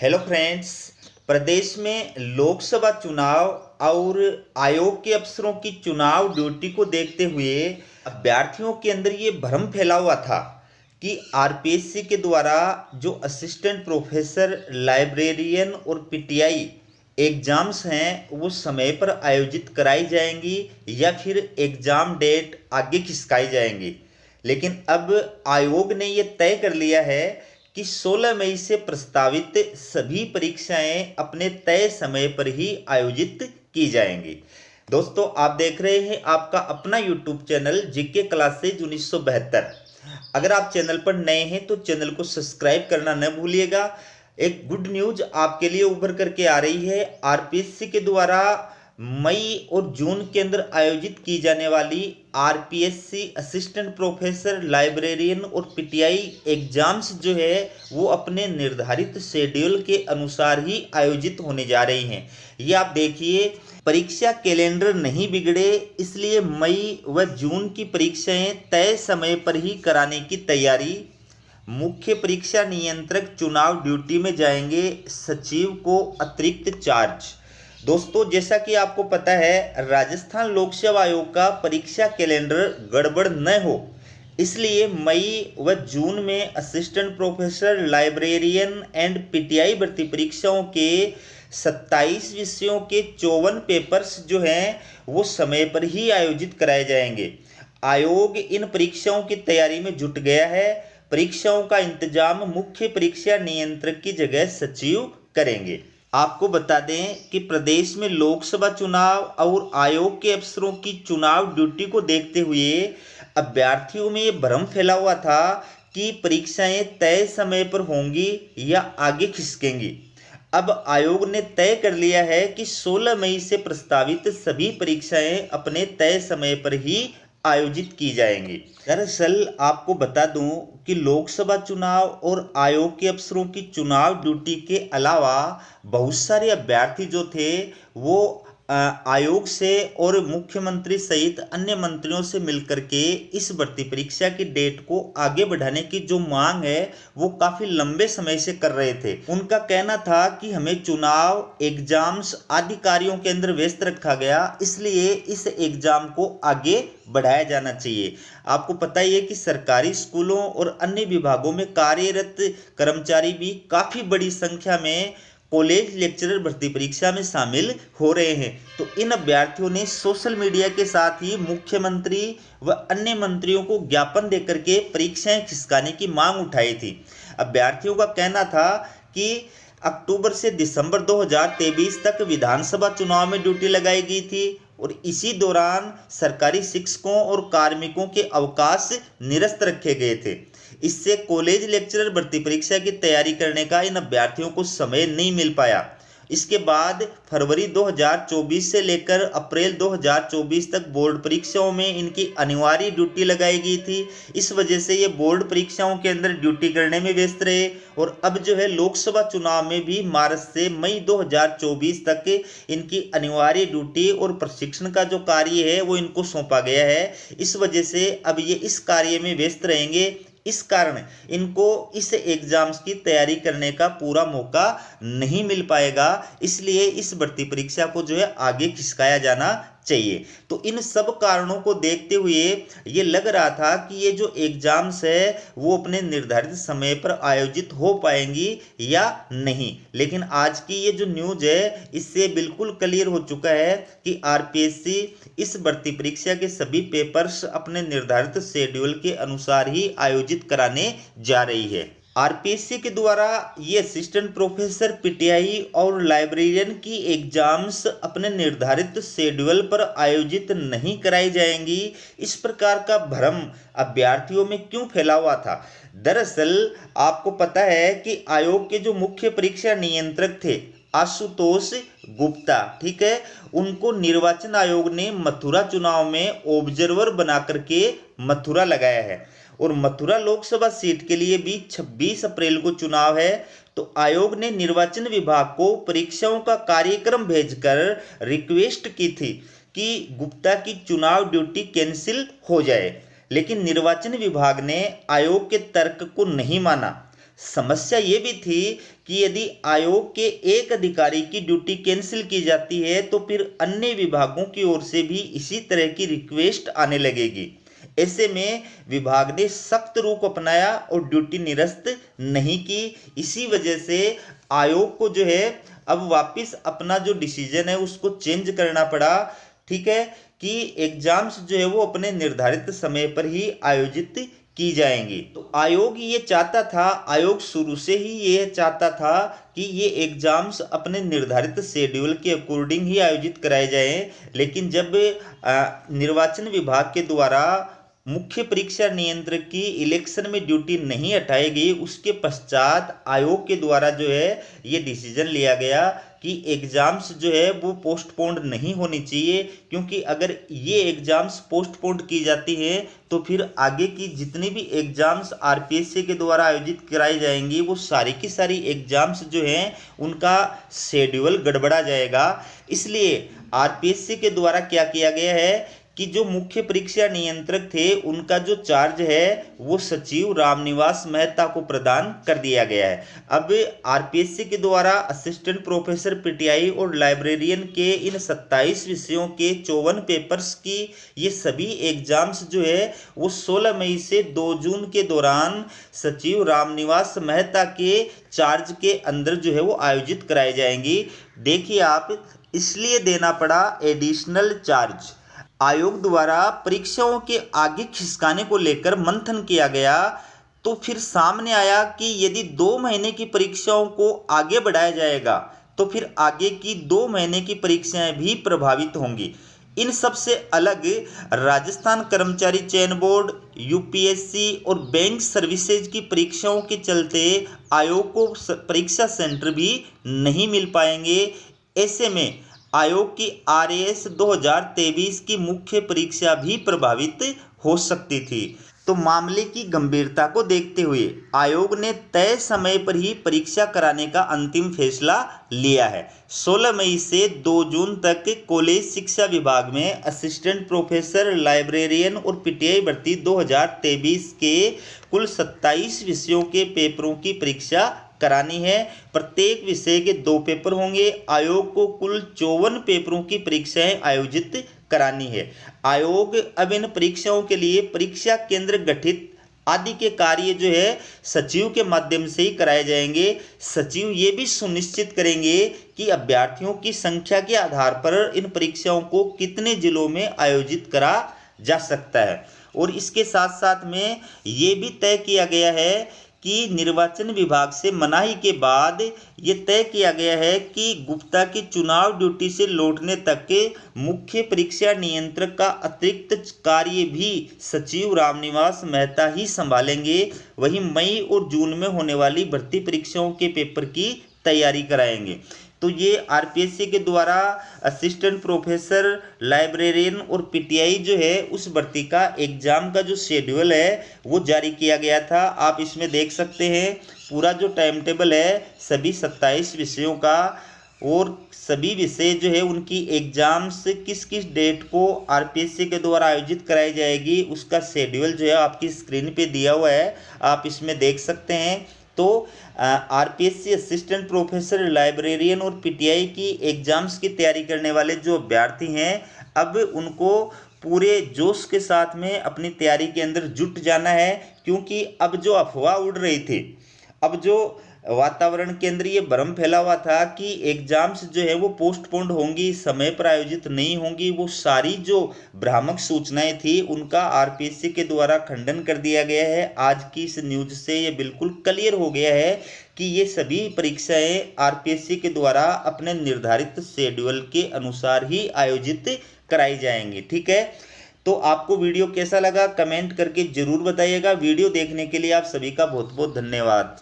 Hello friends. प्रदेश में लोकसभा चुनाव और आयोग के अफसरों की चुनाव ड्यूटी को देखते हुए अभ्यर्थियों के अंदर ये भ्रम फैला हुआ था कि आरपीएससी के द्वारा जो असिस्टेंट प्रोफेसर, लाइब्रेरियन और पीटीआई एग्जाम्स हैं वो समय पर आयोजित कराई जाएंगी या फिर एग्जाम डेट आगे खिसकाई जाएंगी। लेकिन अब आयोग ने ये तय कर लिया है कि 16 मई से प्रस्तावित सभी परीक्षाएं अपने तय समय पर ही आयोजित की जाएंगी। दोस्तों, आप देख रहे हैं आपका अपना यूट्यूब चैनल जीके क्लासेज 1972। अगर आप चैनल पर नए हैं तो चैनल को सब्सक्राइब करना न भूलिएगा। एक गुड न्यूज आपके लिए उभर करके आ रही है। आरपीएससी के द्वारा मई और जून के अंदर आयोजित की जाने वाली आरपीएससी असिस्टेंट प्रोफेसर, लाइब्रेरियन और पीटीआई एग्जाम्स जो है वो अपने निर्धारित शेड्यूल के अनुसार ही आयोजित होने जा रही हैं। ये आप देखिए, परीक्षा कैलेंडर नहीं बिगड़े, इसलिए मई व जून की परीक्षाएं तय समय पर ही कराने की तैयारी। मुख्य परीक्षा नियंत्रक चुनाव ड्यूटी में जाएंगे, सचिव को अतिरिक्त चार्ज। दोस्तों, जैसा कि आपको पता है, राजस्थान लोक सेवा आयोग का परीक्षा कैलेंडर गड़बड़ न हो, इसलिए मई व जून में assistant professor, librarian and PTI भर्ती परीक्षाओं के 27 विषयों के 54 पेपर्स जो हैं वो समय पर ही आयोजित कराए जाएंगे। आयोग इन परीक्षाओं की तैयारी में जुट गया है। परीक्षाओं का इंतजाम मुख्य परीक्षा नियंत्रक की जगह सचिव करेंगे। आपको बता दें कि प्रदेश में लोकसभा चुनाव और आयोग के अफसरों की चुनाव ड्यूटी को देखते हुए अभ्यर्थियों में ये भ्रम फैला हुआ था कि परीक्षाएं तय समय पर होंगी या आगे खिसकेंगी। अब आयोग ने तय कर लिया है कि 16 मई से प्रस्तावित सभी परीक्षाएं अपने तय समय पर ही आयोजित की जाएंगी। दरअसल आपको बता दूं कि लोकसभा चुनाव और आयोग के अफसरों की चुनाव ड्यूटी के अलावा बहुत सारे अभ्यर्थी जो थे वो आयोग से और मुख्यमंत्री सहित अन्य मंत्रियों से मिलकर के इस भर्ती परीक्षा की डेट को आगे बढ़ाने की जो मांग है वो काफी लंबे समय से कर रहे थे। उनका कहना था कि हमें चुनाव, एग्जाम्स आदि कार्यों के अंदर व्यस्त रखा गया, इसलिए इस एग्जाम को आगे बढ़ाया जाना चाहिए। आपको पता ही है कि सरकारी स्कूलों और अन्य विभागों में कार्यरत कर्मचारी भी काफी बड़ी संख्या में कॉलेज लेक्चरर भर्ती परीक्षा में शामिल हो रहे हैं। तो इन अभ्यर्थियों ने सोशल मीडिया के साथ ही मुख्यमंत्री व अन्य मंत्रियों को ज्ञापन देकर के परीक्षाएं खिसकाने की मांग उठाई थी। अभ्यर्थियों का कहना था कि अक्टूबर से दिसंबर 2023 तक विधानसभा चुनाव में ड्यूटी लगाई गई थी और इसी दौरान सरकारी शिक्षकों और कार्मिकों के अवकाश निरस्त रखे गए थे। इससे कॉलेज लेक्चरर भर्ती परीक्षा की तैयारी करने का इन अभ्यर्थियों को समय नहीं मिल पाया। इसके बाद फरवरी 2024 से लेकर अप्रैल 2024 तक बोर्ड परीक्षाओं में इनकी अनिवार्य ड्यूटी लगाई गई थी। इस वजह से ये बोर्ड परीक्षाओं के अंदर ड्यूटी करने में व्यस्त रहे और अब जो है लोकसभा चुनाव में भी मार्च से मई 2024 तक इनकी अनिवार्य ड्यूटी और प्रशिक्षण का जो कार्य है वो इनको सौंपा गया है। इस वजह से अब ये इस कार्य में व्यस्त रहेंगे। इस कारण इनको इस एग्जाम्स की तैयारी करने का पूरा मौका नहीं मिल पाएगा, इसलिए इस भर्ती परीक्षा को जो है आगे खिसकाया जाना चाहिए। तो इन सब कारणों को देखते हुए ये लग रहा था कि ये जो एग्जाम्स है वो अपने निर्धारित समय पर आयोजित हो पाएंगी या नहीं। लेकिन आज की ये जो न्यूज है इससे बिल्कुल क्लियर हो चुका है कि आरपीएससी इस भर्ती परीक्षा के सभी पेपर्स अपने निर्धारित शेड्यूल के अनुसार ही आयोजित कराने जा रही है। आरपीएससी के द्वारा ये असिस्टेंट प्रोफेसर, पीटीआई और लाइब्रेरियन की एग्जाम्स अपने निर्धारित शेड्यूल पर आयोजित नहीं कराई जाएंगी, इस प्रकार का भ्रम अभ्यर्थियों में क्यों फैला हुआ था। दरअसल आपको पता है कि आयोग के जो मुख्य परीक्षा नियंत्रक थे आशुतोष गुप्ता, ठीक है, उनको निर्वाचन आयोग ने मथुरा चुनाव में ऑब्जर्वर बना करके मथुरा लगाया है और मथुरा लोकसभा सीट के लिए भी 26 अप्रैल को चुनाव है। तो आयोग ने निर्वाचन विभाग को परीक्षाओं का कार्यक्रम भेजकर रिक्वेस्ट की थी कि गुप्ता की चुनाव ड्यूटी कैंसिल हो जाए, लेकिन निर्वाचन विभाग ने आयोग के तर्क को नहीं माना। समस्या ये भी थी कि यदि आयोग के एक अधिकारी की ड्यूटी कैंसिल की जाती है तो फिर अन्य विभागों की ओर से भी इसी तरह की रिक्वेस्ट आने लगेगी। ऐसे में विभाग ने सख्त रुख अपनाया और ड्यूटी निरस्त नहीं की। इसी वजह से आयोग को जो है अब वापस अपना जो डिसीजन है उसको चेंज करना पड़ा। ठीक है, कि एग्जाम्स जो है वो अपने निर्धारित समय पर ही आयोजित की जाएंगी। तो आयोग ये चाहता था, आयोग शुरू से ही ये चाहता था कि ये एग्जाम्स अपने निर्धारित शेड्यूल के अकॉर्डिंग ही आयोजित कराए जाएं। लेकिन जब निर्वाचन विभाग के द्वारा मुख्य परीक्षा नियंत्रक की इलेक्शन में ड्यूटी नहीं हटाई गई, उसके पश्चात आयोग के द्वारा जो है ये डिसीजन लिया गया कि एग्जाम्स जो है वो पोस्टपोन्ड नहीं होनी चाहिए, क्योंकि अगर ये एग्जाम्स पोस्टपोन्ड की जाती हैं तो फिर आगे की जितनी भी एग्जाम्स आरपीएससी के द्वारा आयोजित कराई जाएंगी वो सारी की सारी एग्जाम्स जो हैं उनका शेड्यूल गड़बड़ा जाएगा। इसलिए आरपीएससी के द्वारा क्या किया गया है कि जो मुख्य परीक्षा नियंत्रक थे उनका जो चार्ज है वो सचिव रामनिवास मेहता को प्रदान कर दिया गया है। अब आरपीएससी के द्वारा असिस्टेंट प्रोफेसर पीटीआई और लाइब्रेरियन के इन 27 विषयों के 54 पेपर्स की ये सभी एग्जाम्स जो है वो 16 मई से 2 जून के दौरान सचिव रामनिवास मेहता के चार्ज के अंदर जो है वो आयोजित कराई जाएंगी। देखिए आप, इसलिए देना पड़ा एडिशनल चार्ज। आयोग द्वारा परीक्षाओं के आगे खिसकाने को लेकर मंथन किया गया तो फिर सामने आया कि यदि 2 महीने की परीक्षाओं को आगे बढ़ाया जाएगा तो फिर आगे की 2 महीने की परीक्षाएं भी प्रभावित होंगी। इन सब से अलग राजस्थान कर्मचारी चयन बोर्ड, यूपीएससी और बैंक सर्विसेज की परीक्षाओं के चलते आयोग को परीक्षा सेंटर भी नहीं मिल पाएंगे। ऐसे में आयोग की आरएएस 2023 की मुख्य परीक्षा भी प्रभावित हो सकती थी। तो मामले की गंभीरता को देखते हुए आयोग ने तय समय पर ही परीक्षा कराने का अंतिम फैसला लिया है। 16 मई से 2 जून तक कॉलेज शिक्षा विभाग में असिस्टेंट प्रोफेसर, लाइब्रेरियन और पीटीआई भर्ती 2023 के कुल 27 विषयों के पेपरों की परीक्षा करानी है। प्रत्येक विषय के 2 पेपर होंगे। आयोग को कुल 54 पेपरों की परीक्षाएं आयोजित करानी है। आयोग अब इन परीक्षाओं के लिए परीक्षा केंद्र गठित आदि के कार्य जो है सचिव के माध्यम से ही कराए जाएंगे। सचिव ये भी सुनिश्चित करेंगे कि अभ्यर्थियों की संख्या के आधार पर इन परीक्षाओं को कितने जिलों में आयोजित करा जा सकता है। और इसके साथ साथ में ये भी तय किया गया है कि निर्वाचन विभाग से मनाही के बाद ये तय किया गया है कि गुप्ता की चुनाव ड्यूटी से लौटने तक के मुख्य परीक्षा नियंत्रक का अतिरिक्त कार्य भी सचिव रामनिवास मेहता ही संभालेंगे। वहीं मई और जून में होने वाली भर्ती परीक्षाओं के पेपर की तैयारी कराएंगे। तो ये आरपीएससी के द्वारा असिस्टेंट प्रोफेसर, लाइब्रेरियन और पीटीआई जो है उस भर्ती का एग्जाम का जो शेड्यूल है वो जारी किया गया था। आप इसमें देख सकते हैं पूरा जो टाइम टेबल है सभी 27 विषयों का, और सभी विषय जो है उनकी एग्जाम्स किस किस डेट को आरपीएससी के द्वारा आयोजित कराई जाएगी उसका शेड्यूल जो है आपकी स्क्रीन पे दिया हुआ है, आप इसमें देख सकते हैं। तो आरपीएससी असिस्टेंट प्रोफेसर, लाइब्रेरियन और पीटीआई की एग्जाम्स की तैयारी करने वाले जो अभ्यर्थी हैं अब उनको पूरे जोश के साथ में अपनी तैयारी के अंदर जुट जाना है, क्योंकि अब जो अफवाह उड़ रही थी, अब जो वातावरण के अंदर ये भ्रम फैला हुआ था कि एग्जाम्स जो है वो पोस्टपोन्ड होंगी, समय पर आयोजित नहीं होंगी, वो सारी जो भ्रामक सूचनाएं थी उनका आरपीएससी के द्वारा खंडन कर दिया गया है। आज की इस न्यूज से ये बिल्कुल क्लियर हो गया है कि ये सभी परीक्षाएं आरपीएससी के द्वारा अपने निर्धारित शेड्यूल के अनुसार ही आयोजित कराई जाएंगी। ठीक है, तो आपको वीडियो कैसा लगा कमेंट करके जरूर बताइएगा। वीडियो देखने के लिए आप सभी का बहुत बहुत धन्यवाद।